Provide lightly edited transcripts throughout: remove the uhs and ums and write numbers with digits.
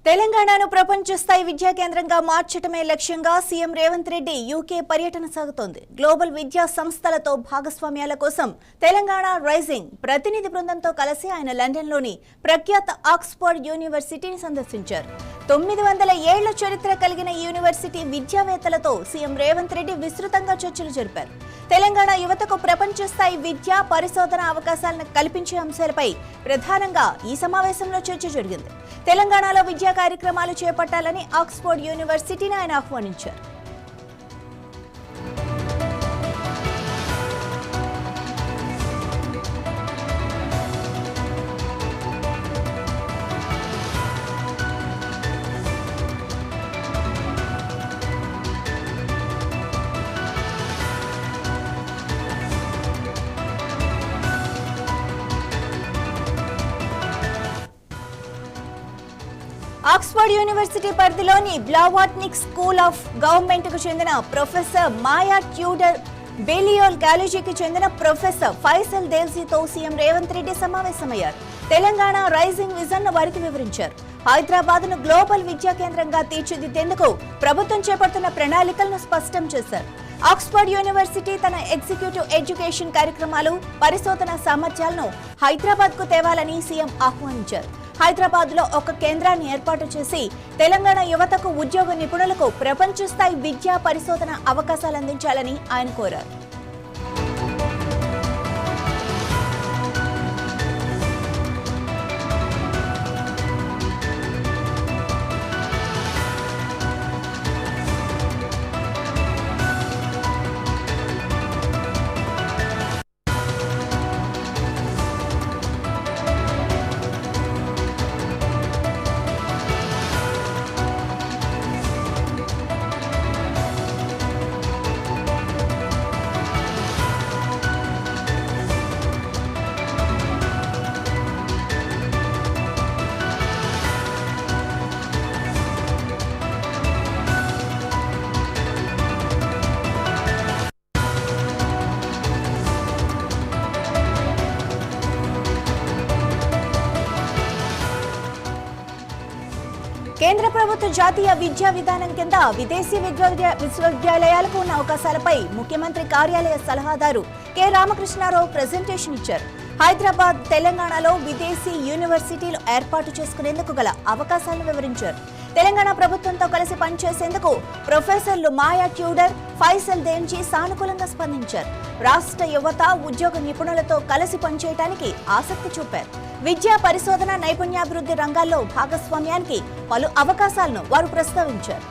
తెలంగాణను ప్రపంచ స్థాయి విద్యా కేంద్రంగా మార్చడమే లక్ష్యంగా సీఎం రేవంత్ రెడ్డి యూకే పర్యటన సాగుతోంది. గ్లోబల్ విద్యా సంస్థలతో భాగస్వామ్యాల కోసం తెలంగాణ రైజింగ్ ప్రతినిధి బృందంతో కలిసి ఆయన లండన్లోని ప్రఖ్యాత ఆక్స్ఫర్డ్ యూనివర్సిటీని సందర్శించారు. 900 ఏళ్ల చరిత్ర కలిగిన ఈ యూనివర్సిటీ విద్యావేత్తలతో సీఎం రేవంత్ రెడ్డి విస్తృతంగా చర్చలు జరిపారు. తెలంగాణ యువతకు ప్రపంచ స్థాయి విద్యా పరిశోధన అవకాశాలను కల్పించే అంశాలపై ప్రధానంగా ఈ సమావేశంలో చర్చ జరిగింది. తెలంగాణలో విద్యా కార్యక్రమాలు చేపట్టాలని ఆక్స్ఫర్డ్ యూనివర్సిటీని ఆయన ఆహ్వానించారు. ఆక్స్ఫర్డ్ యూనివర్సిటీ పరిధిలోని బ్లావాట్నిక్ స్కూల్ ఆఫ్ గవర్నమెంట్ కు చెందిన ప్రొఫెసర్ మాయా ట్యూడర్, బెలియోల్ కాలేజీకి చెందిన ప్రొఫెసర్ ఫైసల్ దేవ్జీతో సీఎం రేవంత్ రెడ్డి సమావేశమయ్యారు. తెలంగాణ రైజింగ్ విజన్ ను వారికి వివరించారు. హైదరాబాద్ ను గ్లోబల్ విద్యా కేంద్రంగా తీర్చిదిద్దేందుకు ప్రభుత్వం చేపడుతున్న ప్రణాళికలను స్పష్టం చేశారు. ఆక్స్ఫర్డ్ యూనివర్సిటీ తన ఎగ్జిక్యూటివ్ ఎడ్యుకేషన్ కార్యక్రమాలు, పరిశోధన సామర్థ్యాలను హైదరాబాద్ కు తేవాలని సీఎం ఆహ్వానించారు. హైదరాబాద్ లో ఒక కేంద్రాన్ని ఏర్పాటు చేసి తెలంగాణ యువతకు, ఉద్యోగ నిపుణులకు ప్రపంచ స్థాయి విద్యా పరిశోధన అవకాశాలు అందించాలని ఆయన కోరారు. కేంద్ర ప్రభుత్వ జాతీయ విద్యా విధానం కింద విదేశీ విశ్వవిద్యాలయాలకు ఉన్న అవకాశాలపై ముఖ్యమంత్రి కార్యాలయ సలహాదారు కె రామకృష్ణారావు ప్రెజెంటేషన్ ఇచ్చారు. హైదరాబాద్, తెలంగాణలో విదేశీ యూనివర్సిటీలు ఏర్పాటు చేసుకునేందుకు గల అవకాశాలను వివరించారు. తెలంగాణ ప్రభుత్వంతో కలిసి పనిచేసేందుకు ప్రొఫెసర్లు మాయా ట్యూడర్, ఫైసల్ దేవ్జీ సానుకూలంగా స్పందించారు. రాష్ట్ర యువత, ఉద్యోగ నిపుణులతో కలిసి పనిచేయడానికి ఆసక్తి చూపారు. విద్యా పరిశోధన, నైపుణ్యాభివృద్ధి రంగాల్లో భాగస్వామ్యానికి పలు అవకాశాలను వారు ప్రస్తావించారు.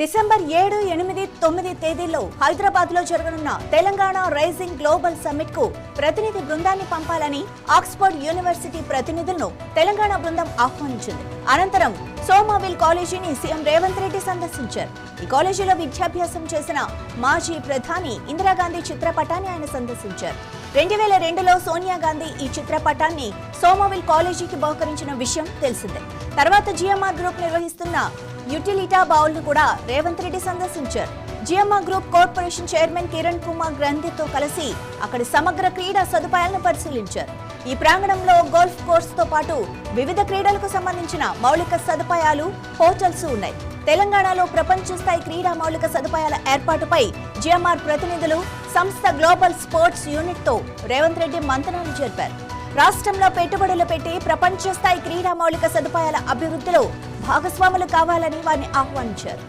డిసెంబర్ 7, 8, 9 తేదీల్లో హైదరాబాద్ లో జరగనున్న తెలంగాణ రైజింగ్ గ్లోబల్ సమ్మిట్ కు ప్రతినిధి బృందాన్ని పంపాలని ఆక్స్ఫర్డ్ యూనివర్సిటీ ప్రతినిధులను తెలంగాణ బృందం ఆహ్వానించింది. అనంతరం సోమావిల్ కాలేజీని సీఎం రేవంత్ రెడ్డి సందర్శించారు. ఈ కాలేజీలో విద్యాభ్యాసం చేసిన మాజీ ప్రధాని ఇందిరాగాంధీ చిత్రపటాన్ని ఆయన సందర్శించారు. 2002లో సోనియా గాంధీ ఈ చిత్రపటాన్ని సోమావిల్ కాలేజీకి బహుకరించిన విషయం తెలిసిందే. తర్వాత జిఎంఆర్ గ్రూప్ నిర్వహిస్తున్న యుటిలిటా బౌల్ ను కూడా రేవంత్ రెడ్డి సందర్శించారు. GMR group corporation chairman Kiran Kumar గ్రంథితో కలిసి అక్కడి సమగ్ర క్రీడా సదుపాయాలను పరిశీలించారు. ఈ ప్రాంగణంలో గోల్ఫ్ కోర్స్ తో పాటు వివిధ క్రీడలకు సంబంధించిన మౌలిక సదుపాయాలు, హోటల్స్ ఉన్నాయి. తెలంగాణలో ప్రపంచ స్థాయి క్రీడా మౌలిక సదుపాయాల ఏర్పాటుపై జిఎంఆర్ ప్రతినిధులు సంస్థ గ్లోబల్ స్పోర్ట్స్ యూనిట్ తో రేవంత్ రెడ్డి మంతనాలు జరిపారు. రాష్ట్రంలో పెట్టుబడులు పెట్టి ప్రపంచ స్థాయి క్రీడా మౌలిక సదుపాయాల అభివృద్ధిలో భాగస్వాములు కావాలని వారిని ఆహ్వానించారు.